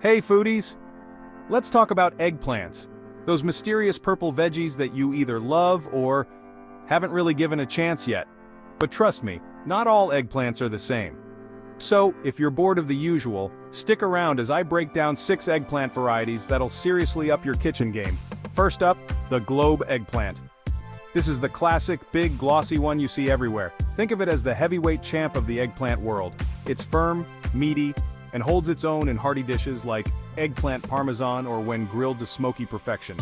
Hey foodies! Let's talk about eggplants. Those mysterious purple veggies that you either love or haven't really given a chance yet. But trust me, not all eggplants are the same. So, if you're bored of the usual, stick around as I break down 6 eggplant varieties that'll seriously up your kitchen game. First up, the globe eggplant. This is the classic, big, glossy one you see everywhere. Think of it as the heavyweight champ of the eggplant world. It's firm, meaty, and holds its own in hearty dishes like eggplant parmesan or when grilled to smoky perfection.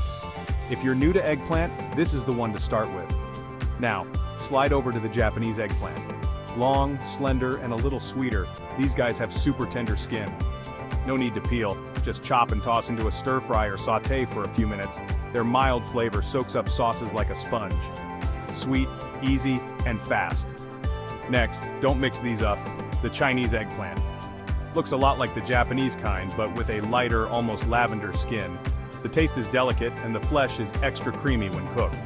If you're new to eggplant, this is the one to start with. Now, slide over to the Japanese eggplant. Long, slender, and a little sweeter, these guys have super tender skin. No need to peel, just chop and toss into a stir-fry or sauté for a few minutes. Their mild flavor soaks up sauces like a sponge. Sweet, easy, and fast. Next, don't mix these up, the Chinese eggplant. Looks a lot like the Japanese kind, but with a lighter, almost lavender skin. The taste is delicate, and the flesh is extra creamy when cooked.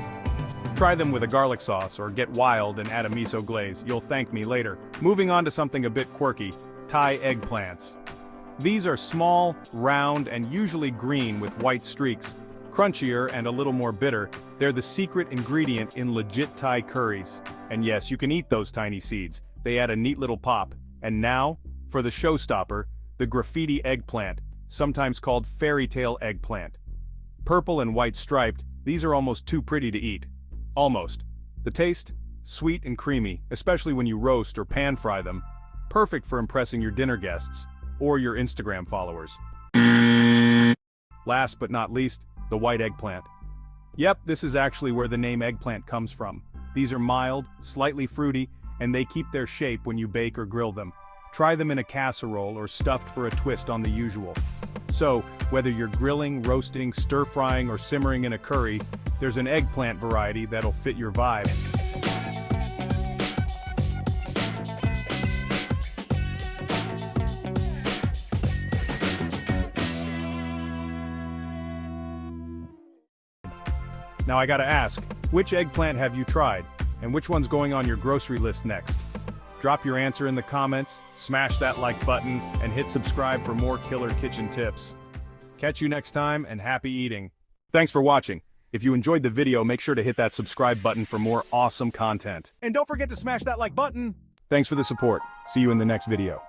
Try them with a garlic sauce, or get wild and add a miso glaze. You'll thank me later. Moving on to something a bit quirky, Thai eggplants. These are small, round, and usually green with white streaks. Crunchier and a little more bitter, they're the secret ingredient in legit Thai curries. And yes, you can eat those tiny seeds. They add a neat little pop. And now, for the showstopper, the graffiti eggplant, sometimes called fairy tale eggplant. Purple and white striped, these are almost too pretty to eat. Almost. The taste? Sweet and creamy, especially when you roast or pan fry them. Perfect for impressing your dinner guests, or your Instagram followers. Last but not least, the white eggplant. Yep, this is actually where the name eggplant comes from. These are mild, slightly fruity, and they keep their shape when you bake or grill them. Try them in a casserole or stuffed for a twist on the usual. So, whether you're grilling, roasting, stir-frying, or simmering in a curry, there's an eggplant variety that'll fit your vibe. Now I gotta ask, which eggplant have you tried? And which one's going on your grocery list next? Drop your answer in the comments, smash that like button, and hit subscribe for more killer kitchen tips. Catch you next time, and happy eating. Thanks for watching. If you enjoyed the video, make sure to hit that subscribe button for more awesome content. And don't forget to smash that like button! Thanks for the support. See you in the next video.